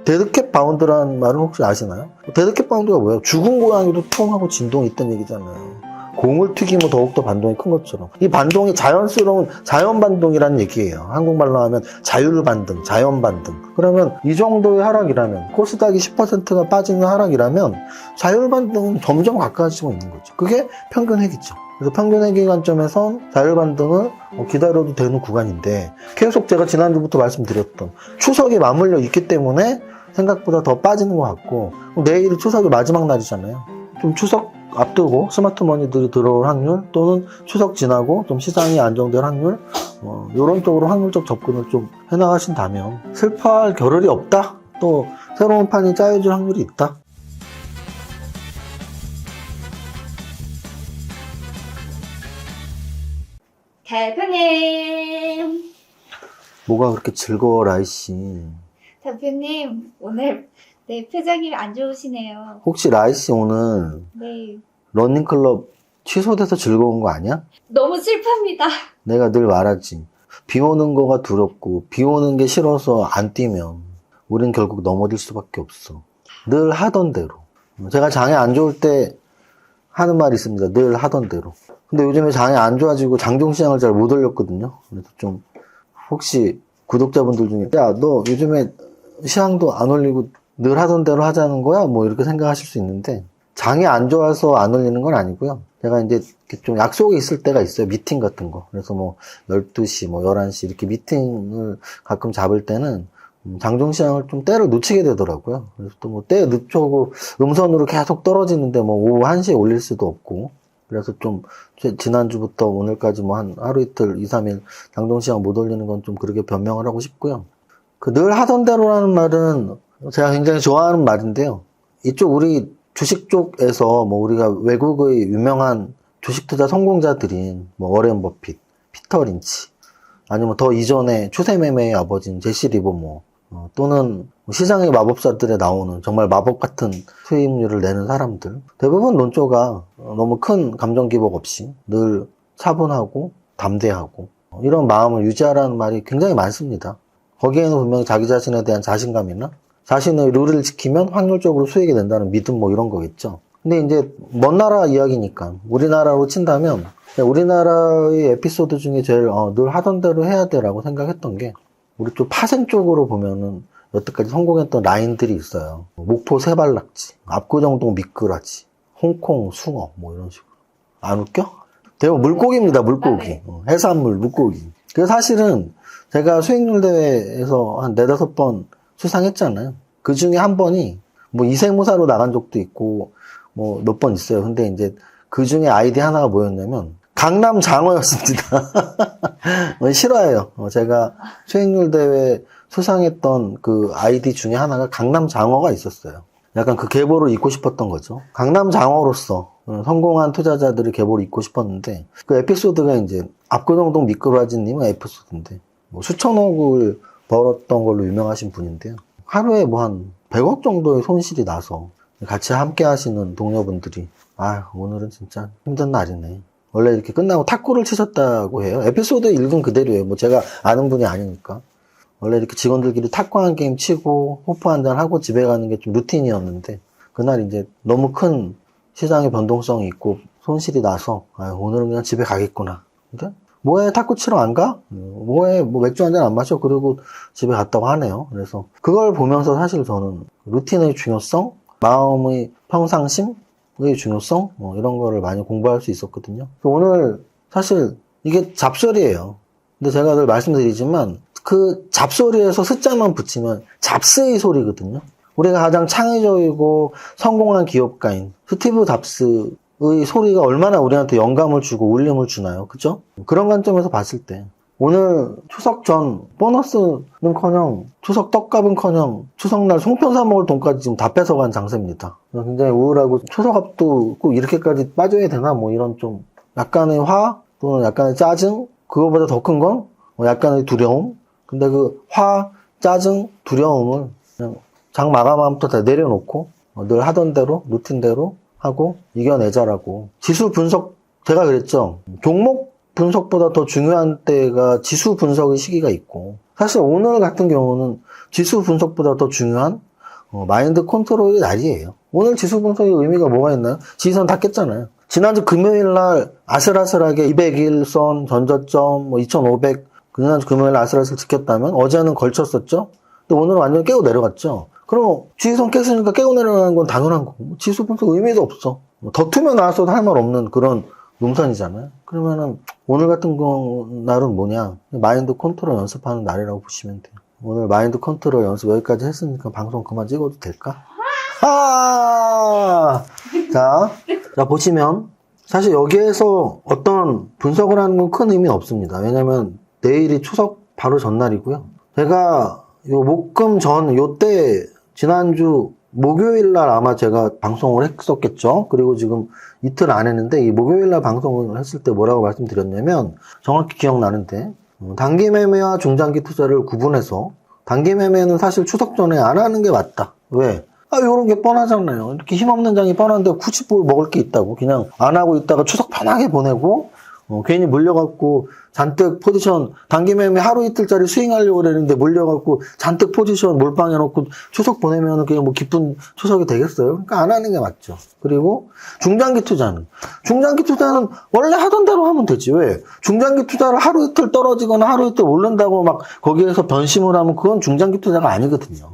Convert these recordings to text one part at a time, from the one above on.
데드캣 바운드라는 말은 혹시 아시나요? 데드캣 바운드가 뭐예요? 죽은 고양이도 통하고 진동이 있다는 얘기잖아요. 공을 튀기면 더욱더 반동이 큰 것처럼. 이 반동이 자연스러운 자연 반동이라는 얘기예요. 한국말로 하면 자율 반등, 자연 반등. 그러면 이 정도의 하락이라면, 코스닥이 10%가 빠지는 하락이라면 자율 반등은 점점 가까워지고 있는 거죠. 그게 평균 회기죠. 그래서 평균 회기 관점에선 자율 반등을 기다려도 되는 구간인데, 계속 제가 지난주부터 말씀드렸던 추석이 맞물려 있기 때문에 생각보다 더 빠지는 것 같고, 내일이 추석의 마지막 날이잖아요. 좀 추석 앞두고 스마트머니들이 들어올 확률, 또는 추석 지나고 좀 시장이 안정될 확률, 이런 쪽으로 확률적 접근을 좀 해나가신다면 슬퍼할 겨를이 없다. 또 새로운 판이 짜여질 확률이 있다. 대표님! 뭐가 그렇게 즐거워, 라이씨. 대표님, 오늘 내 표정이 안 좋으시네요. 혹시 라이씨 오늘 네. 러닝클럽 취소돼서 즐거운 거 아니야? 너무 슬픕니다. 내가 늘 말하지. 비 오는 거가 두렵고 비 오는 게 싫어서 안 뛰면 우린 결국 넘어질 수밖에 없어. 늘 하던 대로. 제가 장이 안 좋을 때 하는 말이 있습니다. 늘 하던 대로. 근데 요즘에 장이 안 좋아지고 장종시장을 잘 못 올렸거든요. 그래서 좀 혹시 구독자분들 중에 야, 너 요즘에 시향도 안 올리고 늘 하던 대로 하자는 거야? 뭐 이렇게 생각하실 수 있는데, 장이 안 좋아서 안 올리는 건 아니고요. 제가 이제 좀 약속이 있을 때가 있어요. 미팅 같은 거. 그래서 뭐 12시, 뭐 11시 이렇게 미팅을 가끔 잡을 때는 장종시장을 좀 때를 놓치게 되더라고요. 그래서 또 뭐 때 늦춰고 음선으로 계속 떨어지는데 뭐 오후 1시에 올릴 수도 없고, 그래서 좀 지난주부터 오늘까지 뭐 한 하루 이틀 2, 3일 장종시장 못 올리는 건 좀 그렇게 변명을 하고 싶고요. 그 늘 하던 대로라는 말은 제가 굉장히 좋아하는 말인데요. 이쪽 우리 주식 쪽에서 뭐 우리가 외국의 유명한 주식 투자 성공자들인 뭐 워렌 버핏, 피터 린치, 아니면 더 이전에 추세 매매의 아버지인 제시 리버모, 또는 시장의 마법사들에 나오는 정말 마법 같은 수익률을 내는 사람들, 대부분 논조가 너무 큰 감정 기복 없이 늘 차분하고 담대하고 이런 마음을 유지하라는 말이 굉장히 많습니다. 거기에는 분명히 자기 자신에 대한 자신감이나 자신의 룰을 지키면 확률적으로 수익이 된다는 믿음 뭐 이런 거겠죠. 근데 이제 먼 나라 이야기니까 우리나라로 친다면, 우리나라의 에피소드 중에 제일 늘 하던 대로 해야 돼라고 생각했던 게, 우리 쪽 파생 쪽으로 보면은 여태까지 성공했던 라인들이 있어요. 목포 세발낙지, 압구정동 미꾸라지, 홍콩 숭어 뭐 이런 식으로. 안 웃겨? 대부분 물고기입니다. 물고기. 해산물 물고기. 그래서 사실은 제가 수익률 대회에서 한 4-5번 수상했잖아요. 그 중에 한 번이 뭐 이세무사로 나간 적도 있고 뭐 몇 번 있어요. 근데 이제 그 중에 아이디 하나가 뭐였냐면 강남 장어였습니다. 실화예요. 제가 수익률 대회 수상했던 그 아이디 중에 하나가 강남 장어가 있었어요. 약간 그 계보를 잇고 싶었던 거죠. 강남 장어로서 성공한 투자자들의 계보를 잇고 싶었는데, 그 에피소드가 이제 압구정동 미꾸라지님의 에피소드인데, 뭐 수천억을 벌었던 걸로 유명하신 분인데요. 하루에 뭐 한 100억 정도의 손실이 나서 같이 함께 하시는 동료분들이 오늘은 진짜 힘든 날이네. 원래 이렇게 끝나고 탁구를 치셨다고 해요. 에피소드 읽은 그대로예요. 뭐 제가 아는 분이 아니니까. 원래 이렇게 직원들끼리 탁구 한 게임 치고 호프 한잔 하고 집에 가는 게 좀 루틴이었는데, 그날 이제 너무 큰 시장의 변동성이 있고 손실이 나서 오늘은 그냥 집에 가겠구나. 근데 뭐해, 탁구 치러 안 가? 뭐해, 뭐 맥주 한잔 안 마셔? 그러고 집에 갔다고 하네요. 그래서 그걸 보면서 사실 저는 루틴의 중요성, 마음의 평상심의 중요성, 이런 거를 많이 공부할 수 있었거든요. 오늘 사실 이게 잡소리예요. 근데 제가 늘 말씀드리지만 그 잡소리에서 숫자만 붙이면 잡스의 소리거든요. 우리가 가장 창의적이고 성공한 기업가인 스티브 잡스의 소리가 얼마나 우리한테 영감을 주고 울림을 주나요? 그죠? 그런 관점에서 봤을 때 오늘 추석 전 보너스는커녕 추석 떡값은커녕 추석날 송편 사 먹을 돈까지 지금 다 뺏어간 장세입니다. 굉장히 우울하고 추석 앞도 꼭 이렇게까지 빠져야 되나 뭐 이런 좀 약간의 화 또는 약간의 짜증, 그거보다 더 큰 건 약간의 두려움. 근데 그 화, 짜증, 두려움을 그냥 장 마감함부터 다 내려놓고 늘 하던 대로 루틴대로 하고 이겨내자라고. 지수 분석, 제가 그랬죠. 종목 분석보다 더 중요한 때가 지수 분석의 시기가 있고, 사실 오늘 같은 경우는 지수 분석보다 더 중요한 마인드 컨트롤의 날이에요. 오늘 지수 분석의 의미가 뭐가 있나요? 지지선 다 깼잖아요. 지난주 금요일 날 아슬아슬하게 200일선 전저점 2500 지난주 금요일 날 아슬아슬 지켰다면 어제는 걸쳤었죠. 근데 오늘은 완전히 깨고 내려갔죠. 그럼 지지선 깼으니까 깨고 내려가는 건 당연한 거고 지수 분석 의미도 없어. 더 투명 나왔어도 할 말 없는 그런 용산이잖아요. 그러면은 오늘 같은 날은 뭐냐? 마인드 컨트롤 연습하는 날이라고 보시면 돼요. 오늘 마인드 컨트롤 연습 여기까지 했으니까 방송 그만 찍어도 될까? 자, 보시면 사실 여기에서 어떤 분석을 하는 건 큰 의미는 없습니다. 왜냐면 내일이 추석 바로 전날이고요. 제가 요 목금 전 요때 지난주 목요일 날 아마 제가 방송을 했었겠죠. 그리고 지금 이틀 안 했는데 이 목요일 날 방송을 했을 때 뭐라고 말씀드렸냐면 정확히 기억나는데 단기 매매와 중장기 투자를 구분해서 단기 매매는 사실 추석 전에 안 하는 게 맞다. 왜? 요런 게 뻔하잖아요. 이렇게 힘없는 장이 뻔한데 굳이 뭘 먹을 게 있다고 그냥 안 하고 있다가 추석 편하게 보내고 괜히 물려갖고 잔뜩 포지션 단기 매매 하루 이틀짜리 스윙하려고 그랬는데 물려갖고 잔뜩 포지션 몰빵해놓고 추석 보내면 그냥 뭐 기쁜 추석이 되겠어요? 그러니까 안 하는 게 맞죠. 그리고 중장기 투자는 원래 하던 대로 하면 되지. 왜? 중장기 투자를 하루 이틀 떨어지거나 하루 이틀 오른다고 막 거기에서 변심을 하면 그건 중장기 투자가 아니거든요.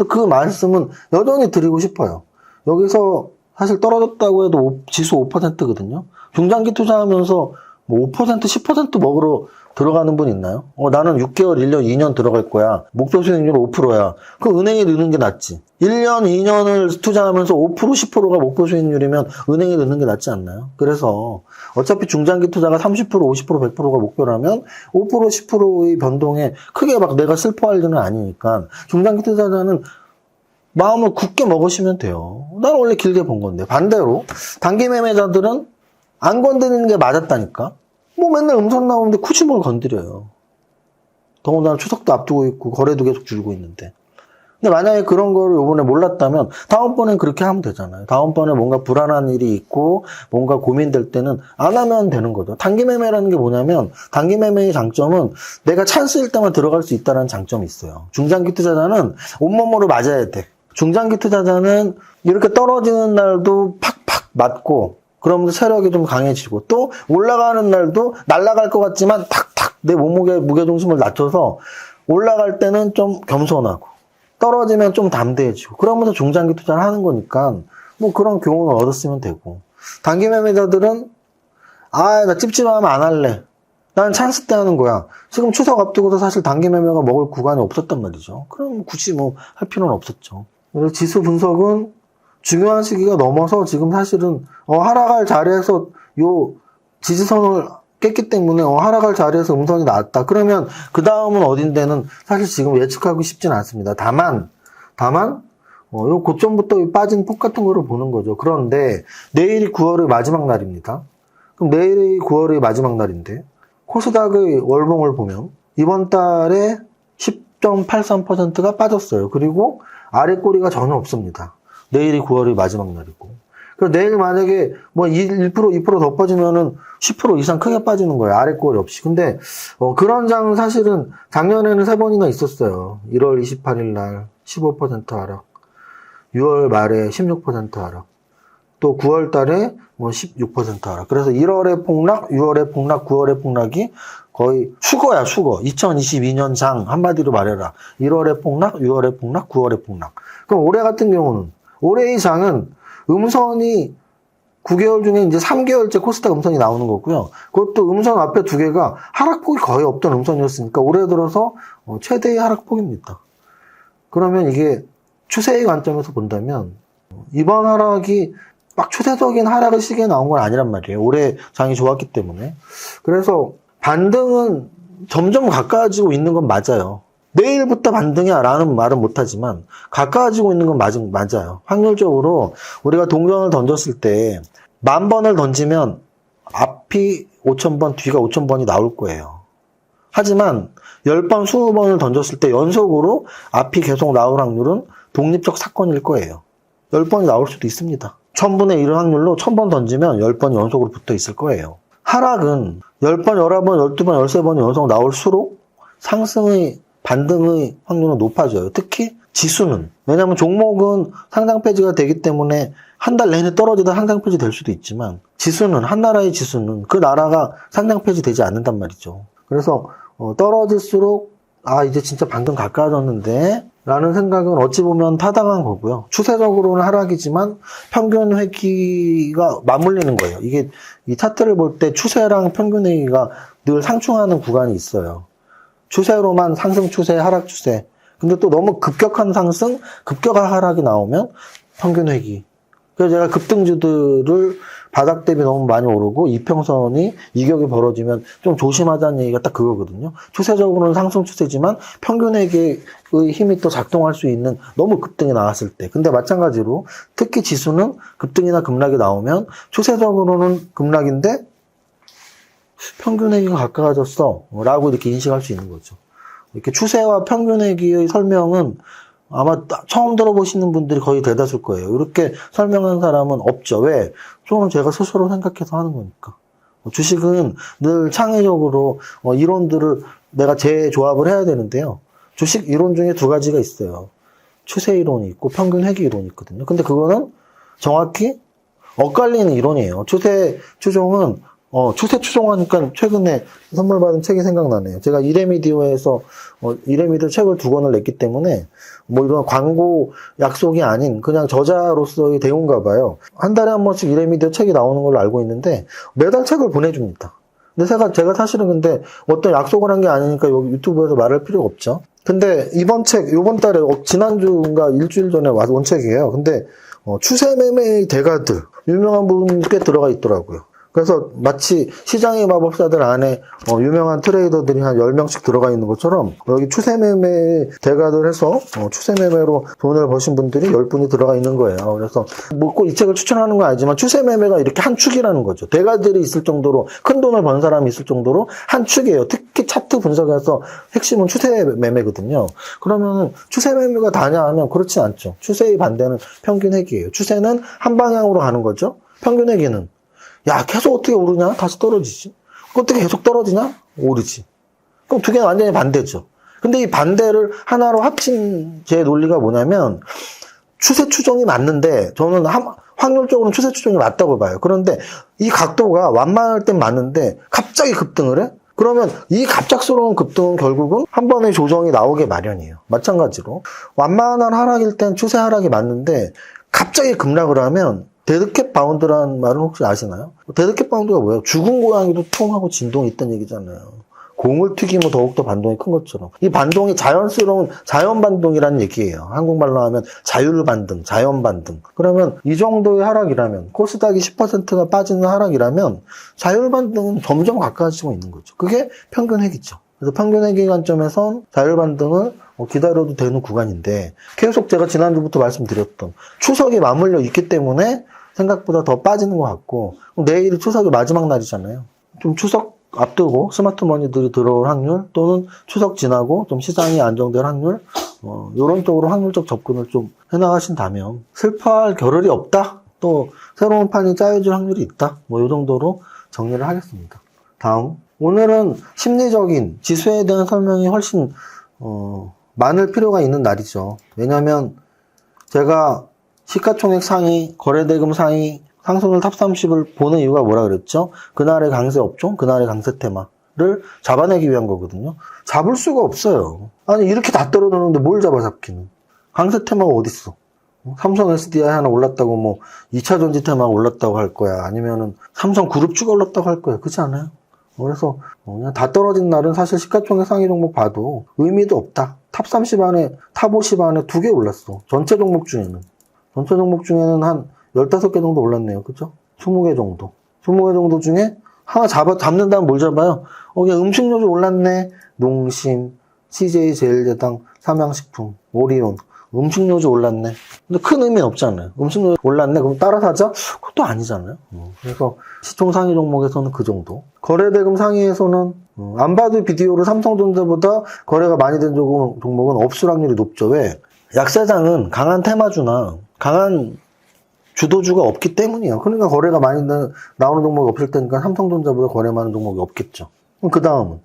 그 말씀은 여전히 드리고 싶어요. 여기서 사실 떨어졌다고 해도 지수 5%거든요. 중장기 투자하면서 뭐 5%, 10% 먹으러 들어가는 분 있나요? 나는 6개월, 1년, 2년 들어갈 거야. 목표 수익률 5%야. 그럼 은행에 넣는 게 낫지. 1년, 2년을 투자하면서 5%, 10%가 목표 수익률이면 은행에 넣는 게 낫지 않나요? 그래서 어차피 중장기 투자가 30%, 50%, 100%가 목표라면 5%, 10%의 변동에 크게 막 내가 슬퍼할 일은 아니니까 중장기 투자자는 마음을 굳게 먹으시면 돼요. 난 원래 길게 본 건데. 반대로 단기 매매자들은 안 건드리는 게 맞았다니까. 뭐 맨날 음선 나오는데 굳이 뭘 건드려요. 더군다나 추석도 앞두고 있고 거래도 계속 줄고 있는데. 근데 만약에 그런 거를 요번에 몰랐다면 다음번엔 그렇게 하면 되잖아요. 다음번에 뭔가 불안한 일이 있고 뭔가 고민될 때는 안 하면 되는 거죠. 단기 매매라는 게 뭐냐면 단기 매매의 장점은 내가 찬스일 때만 들어갈 수 있다는 장점이 있어요. 중장기 투자자는 온몸으로 맞아야 돼. 중장기 투자자는 이렇게 떨어지는 날도 팍팍 맞고 그러면서 세력이 좀 강해지고 또 올라가는 날도 날아갈 것 같지만 탁탁 내 몸무게 무게중심을 낮춰서 올라갈 때는 좀 겸손하고 떨어지면 좀 담대해지고 그러면서 중장기 투자를 하는 거니까 뭐 그런 교훈을 얻었으면 되고 단기 매매자들은 나 찝찝하면 안 할래. 난 찬스 때 하는 거야. 지금 추석 앞두고서 사실 단기 매매가 먹을 구간이 없었단 말이죠. 그럼 굳이 뭐 할 필요는 없었죠. 그래서 지수 분석은 중요한 시기가 넘어서 지금 사실은 하락할 자리에서 요 지지선을 깼기 때문에 하락할 자리에서 음선이 나왔다. 그러면 그 다음은 어딘데는 사실 지금 예측하고 싶진 않습니다. 다만 요 고점부터 빠진 폭 같은 거를 보는 거죠. 그런데 내일이 9월의 마지막 날입니다. 그럼 내일이 9월의 마지막 날인데 코스닥의 월봉을 보면 이번 달에 10.83%가 빠졌어요. 그리고 아래 꼬리가 전혀 없습니다. 내일이 9월의 마지막 날이고. 그래서 내일 만약에 뭐 1%, 2% 더 빠지면은 10% 이상 크게 빠지는 거예요. 아래 꼬리 없이. 근데, 그런 장은 사실은 작년에는 3번이나 있었어요. 1월 28일 날 15% 하락. 6월 말에 16% 하락. 또 9월 달에 뭐 16% 하락. 그래서 1월에 폭락, 6월에 폭락, 9월에 폭락이 거의 수거야, 수거. 2022년 장 한마디로 말해라. 1월에 폭락, 6월에 폭락, 9월에 폭락. 그럼 올해 같은 경우는 올해의 장은 음선이 9개월 중에 이제 3개월째 코스닥 음선이 나오는 거고요. 그것도 음선 앞에 2개가 하락폭이 거의 없던 음선이었으니까 올해 들어서 최대의 하락폭입니다. 그러면 이게 추세의 관점에서 본다면 이번 하락이 막 추세적인 하락의 시기에 나온 건 아니란 말이에요. 올해 장이 좋았기 때문에. 그래서 반등은 점점 가까워지고 있는 건 맞아요. 내일부터 반등이야 라는 말은 못하지만 가까워지고 있는 건 맞아요. 확률적으로 우리가 동전을 던졌을 때 10,000번을 던지면 앞이 5,000번, 뒤가 5,000번이 나올 거예요. 하지만 10번, 20번을 던졌을 때 연속으로 앞이 계속 나올 확률은 독립적 사건일 거예요. 10번이 나올 수도 있습니다. 1000분의 1의 확률로 1000번 던지면 10번이 연속으로 붙어 있을 거예요. 하락은 10번, 11번, 12번, 13번이 연속 나올수록 상승의 반등의 확률은 높아져요. 특히 지수는. 왜냐하면 종목은 상장 폐지가 되기 때문에 한 달 내내 떨어지다 상장 폐지 될 수도 있지만 지수는, 한 나라의 지수는 그 나라가 상장 폐지 되지 않는단 말이죠. 그래서 떨어질수록 이제 진짜 방금 가까워졌는데 라는 생각은 어찌 보면 타당한 거고요. 추세적으로는 하락이지만 평균 회귀가 맞물리는 거예요. 이게 이 차트를 볼 때 추세랑 평균 회귀가 늘 상충하는 구간이 있어요. 추세로만 상승 추세, 하락 추세. 근데 또 너무 급격한 상승, 급격한 하락이 나오면 평균 회귀. 그래서 제가 급등주들을 바닥 대비 너무 많이 오르고 이평선이 이격이 벌어지면 좀 조심하자는 얘기가 딱 그거거든요. 추세적으로는 상승 추세지만 평균 회귀의 힘이 또 작동할 수 있는 너무 급등이 나왔을 때. 근데 마찬가지로 특히 지수는 급등이나 급락이 나오면 추세적으로는 급락인데 평균 회귀가 가까워졌어 라고 이렇게 인식할 수 있는 거죠. 이렇게 추세와 평균 회귀의 설명은 아마 처음 들어보시는 분들이 거의 대다수일 거예요. 이렇게 설명한 사람은 없죠. 왜? 저는 제가 스스로 생각해서 하는 거니까. 주식은 늘 창의적으로 이론들을 내가 재조합을 해야 되는데요. 주식 이론 중에 두 가지가 있어요. 추세 이론이 있고 평균 회귀 이론이 있거든요. 근데 그거는 정확히 엇갈리는 이론이에요. 추세 추종은 추세 추종하니까 최근에 선물 받은 책이 생각나네요. 제가 이레미디어에서 이레미디어 책을 2권을 냈기 때문에 뭐 이런 광고 약속이 아닌 그냥 저자로서의 대우인가 봐요. 한 달에 한 번씩 이레미디어 책이 나오는 걸로 알고 있는데 매달 책을 보내줍니다. 근데 제가 사실은 근데 어떤 약속을 한 게 아니니까 여기 유튜브에서 말할 필요가 없죠. 근데 이번 달에 지난주인가 일주일 전에 와서 온 책이에요. 근데 추세 매매의 대가들 유명한 분 꽤 들어가 있더라고요. 그래서 마치 시장의 마법사들 안에 유명한 트레이더들이 한 10명씩 들어가 있는 것처럼 여기 추세매매 대가들 해서 추세매매로 돈을 버신 분들이 10분이 들어가 있는 거예요. 그래서 뭐 꼭 이 책을 추천하는 건 아니지만 추세매매가 이렇게 한 축이라는 거죠. 대가들이 있을 정도로 큰 돈을 번 사람이 있을 정도로 한 축이에요. 특히 차트 분석에서 핵심은 추세매매거든요. 그러면 추세매매가 다냐 하면 그렇지 않죠. 추세의 반대는 평균 회귀예요. 추세는 한 방향으로 가는 거죠. 평균 회귀는 계속 어떻게 오르냐? 다시 떨어지지. 어떻게 계속 떨어지냐? 오르지. 그럼 두 개는 완전히 반대죠. 근데 이 반대를 하나로 합친 제 논리가 뭐냐면, 추세 추종이 맞는데, 저는 확률적으로는 추세 추종이 맞다고 봐요. 그런데 이 각도가 완만할 땐 맞는데, 갑자기 급등을 해? 그러면 이 갑작스러운 급등은 결국은 한 번의 조정이 나오게 마련이에요. 마찬가지로. 완만한 하락일 땐 추세 하락이 맞는데, 갑자기 급락을 하면, 데드캣 바운드라는 말은 혹시 아시나요? 데드캣 바운드가 뭐예요? 죽은 고양이도 퉁하고 진동이 있다는 얘기잖아요. 공을 튀기면 더욱더 반동이 큰 것처럼. 이 반동이 자연스러운 자연반동이라는 얘기예요. 한국말로 하면 자율반등, 자연반등. 그러면 이 정도의 하락이라면, 코스닥이 10%가 빠지는 하락이라면 자율반등은 점점 가까워지고 있는 거죠. 그게 평균 회귀죠. 그래서 평균 회귀 관점에선 자율반등을 기다려도 되는 구간인데 계속 제가 지난주부터 말씀드렸던 추석이 맞물려 있기 때문에 생각보다 더 빠지는 것 같고 내일이 추석의 마지막 날이잖아요. 좀 추석 앞두고 스마트머니들이 들어올 확률 또는 추석 지나고 좀 시장이 안정될 확률 이런 쪽으로 확률적 접근을 좀 해나가신다면 슬퍼할 겨를이 없다. 또 새로운 판이 짜여질 확률이 있다. 뭐 이 정도로 정리를 하겠습니다. 다음 오늘은 심리적인 지수에 대한 설명이 훨씬 많을 필요가 있는 날이죠. 왜냐하면 제가 시가총액 상위, 거래대금 상위, 상승률 탑 30을 보는 이유가 뭐라 그랬죠? 그날의 강세 업종, 그날의 강세 테마를 잡아내기 위한 거거든요. 잡을 수가 없어요. 아니 이렇게 다 떨어졌는데 뭘 잡기는. 강세 테마가 어딨어? 삼성 SDI 하나 올랐다고 뭐 2차 전지 테마가 올랐다고 할 거야. 아니면은 삼성 그룹주가 올랐다고 할 거야. 그렇지 않아요? 그래서 그냥 다 떨어진 날은 사실 시가총액 상위 종목 봐도 의미도 없다. 탑 30 안에, 탑 50 안에 2개 올랐어. 전체 종목 중에는 한 15개 정도 올랐네요. 그죠? 20개 정도. 20개 정도 중에 하나 잡는다면 뭘 잡아요? 그냥 음식료주 올랐네. 농심, CJ 제일제당, 삼양식품, 오리온. 음식료주 올랐네. 근데 큰 의미는 없잖아요. 음식료주 올랐네. 그럼 따라 사자? 그것도 아니잖아요. 그래서 시총 상위 종목에서는 그 정도. 거래대금 상위에서는 안 봐도 비디오로 삼성전자보다 거래가 많이 된 종목은 없을 확률이 높죠. 왜? 약세장은 강한 테마주나 강한 주도주가 없기 때문이에요. 그러니까 거래가 많이 나오는 종목이 없을 테니까 삼성전자보다 거래 많은 종목이 없겠죠. 그럼 그 다음은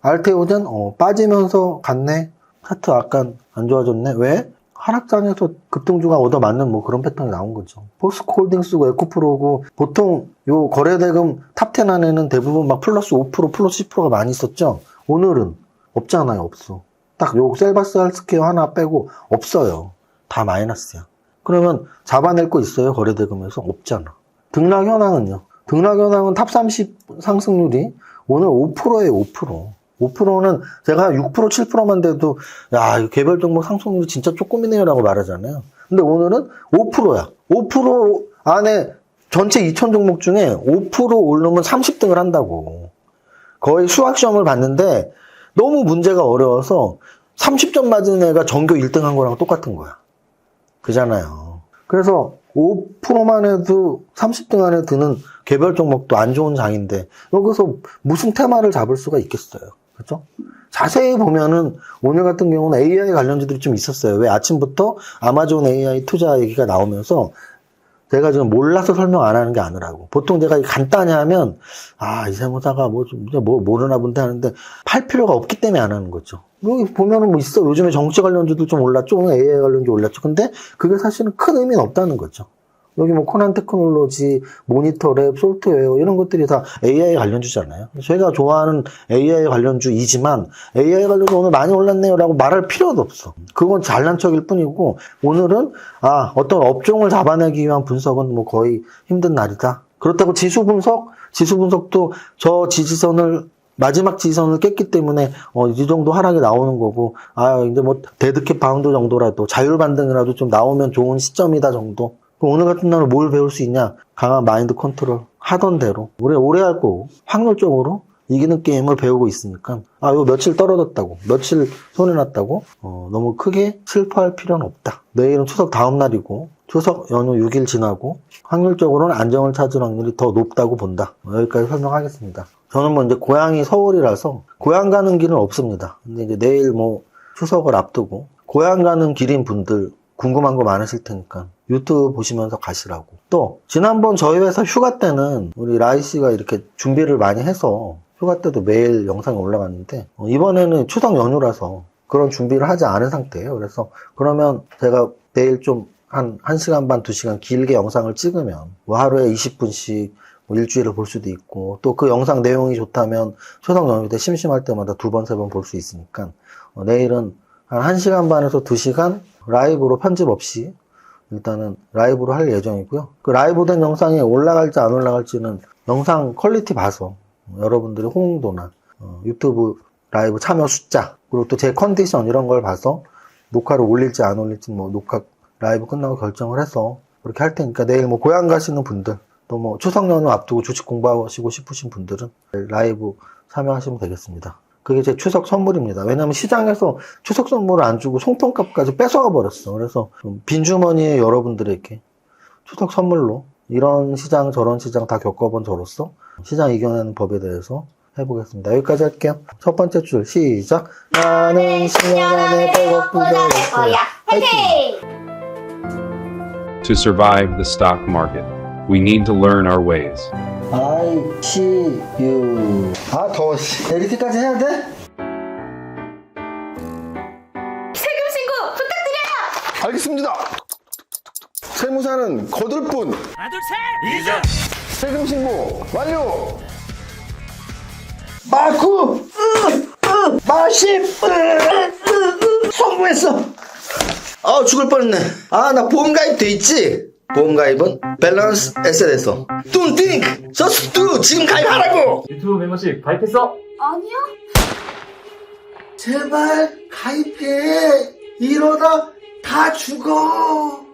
알테오젠 빠지면서 갔네. 차트 약간 안 좋아졌네. 왜? 하락장에서 급등주가 얻어맞는 뭐 그런 패턴이 나온 거죠. 포스코홀딩스고 에코프로고 보통 요 거래대금 탑10 안에는 대부분 막 플러스 5%, 플러스 10%가 많이 있었죠. 오늘은 없잖아요. 없어. 딱 요 셀바스 헬스케어 하나 빼고 없어요. 다 마이너스야. 그러면 잡아낼 거 있어요? 거래대금에서? 없잖아. 등락 현황은요? 등락 현황은 탑 30 상승률이 오늘 5%예요. 5%. 5%는 제가 6%, 7%만 돼도 야, 이거 개별 종목 상승률이 진짜 조금이네요 라고 말하잖아요. 근데 오늘은 5%야. 5% 안에 전체 2,000 종목 중에 5% 오르면 30등을 한다고. 거의 수학시험을 봤는데 너무 문제가 어려워서 30점 맞은 애가 전교 1등 한 거랑 똑같은 거야. 그잖아요. 그래서 5%만 해도 30등 안에 드는 개별 종목도 안 좋은 장인데 여기서 무슨 테마를 잡을 수가 있겠어요. 그렇죠? 자세히 보면은 오늘 같은 경우는 AI 관련주들이 좀 있었어요. 왜 아침부터 아마존 AI 투자 얘기가 나오면서 제가 지금 몰라서 설명 안 하는 게 아니라고. 보통 제가 간단히 하면 이 세무사가 뭐 모르나 본데 하는데 팔 필요가 없기 때문에 안 하는 거죠. 여기 보면은 뭐 있어. 요즘에 정치 관련주들 좀 올랐죠. 오늘 AI 관련주 올랐죠. 근데 그게 사실은 큰 의미는 없다는 거죠. 여기 뭐 코난 테크놀로지, 모니터랩, 솔트웨어 이런 것들이 다 AI 관련주잖아요. 제가 좋아하는 AI 관련주이지만 AI 관련주 오늘 많이 올랐네요라고 말할 필요도 없어. 그건 잘난 척일 뿐이고 오늘은 어떤 업종을 잡아내기 위한 분석은 뭐 거의 힘든 날이다. 그렇다고 지수 분석도 저 지지선을 마지막 지지선을 깼기 때문에 이 정도 하락이 나오는 거고 이제 뭐 데드캣 바운드 정도라도 자율 반등이라도 좀 나오면 좋은 시점이다 정도. 오늘 같은 날은 뭘 배울 수 있냐? 강한 마인드 컨트롤 하던 대로 우리 오래 할 거고 확률적으로 이기는 게임을 배우고 있으니까 요 며칠 떨어졌다고 며칠 손해났다고 너무 크게 슬퍼할 필요는 없다. 내일은 추석 다음 날이고 추석 연휴 6일 지나고 확률적으로는 안정을 찾을 확률이 더 높다고 본다. 여기까지 설명하겠습니다. 저는 뭐 이제 고향이 서울이라서 고향 가는 길은 없습니다. 근데 이제 내일 뭐 추석을 앞두고 고향 가는 길인 분들 궁금한 거 많으실 테니까 유튜브 보시면서 가시라고. 또 지난번 저희 회사 휴가 때는 우리 라이 씨가 이렇게 준비를 많이 해서 휴가 때도 매일 영상이 올라갔는데 이번에는 추석 연휴라서 그런 준비를 하지 않은 상태예요. 그래서 그러면 제가 내일 좀 한 1시간 반, 2시간 길게 영상을 찍으면 뭐 하루에 20분씩 뭐 일주일을 볼 수도 있고 또 그 영상 내용이 좋다면 추석 연휴 때 심심할 때마다 2번, 3번 볼 수 있으니까 내일은 한 1시간 반에서 2시간 라이브로 편집 없이 일단은 라이브로 할 예정이고요. 그 라이브 된 영상이 올라갈지 안 올라갈지는 영상 퀄리티 봐서 여러분들의 호응도나 유튜브 라이브 참여 숫자 그리고 또 제 컨디션 이런 걸 봐서 녹화를 올릴지 안 올릴지 뭐 녹화 라이브 끝나고 결정을 해서 그렇게 할 테니까 내일 뭐 고향 가시는 분들 또 뭐 추석 연휴 앞두고 주식 공부하시고 싶으신 분들은 라이브 참여하시면 되겠습니다. 그게 제 추석 선물입니다. 왜냐면 시장에서 추석 선물을 안 주고 송편값까지 뺏어가 버렸어. 그래서 빈주머니에 여러분들에게 추석 선물로 이런 시장 저런 시장 다 겪어본 저로서 시장 이겨내는 법에 대해서 해보겠습니다. 여기까지 할게요. 첫 번째 줄 시작. 나는 10년 안에 100억 부자 될 거야. 화이팅! To survive the stock market, we need to learn our ways. I see you. 더워. 이렇게까지 해야 돼? 세금 신고 부탁드려요. 알겠습니다. 세무사는 거들 뿐. 하나 둘 셋 이전 세금 신고 완료. 마구! 마십! 성공했어! 죽을 뻔했네. 나 보험가입 돼 있지? 보험가입은 밸런스 에셋에서 Don't think! Just do! 지금 가입하라고! 유튜브 멤버십 가입했어? 아니요. 제발 가입해! 이러다 다 죽어!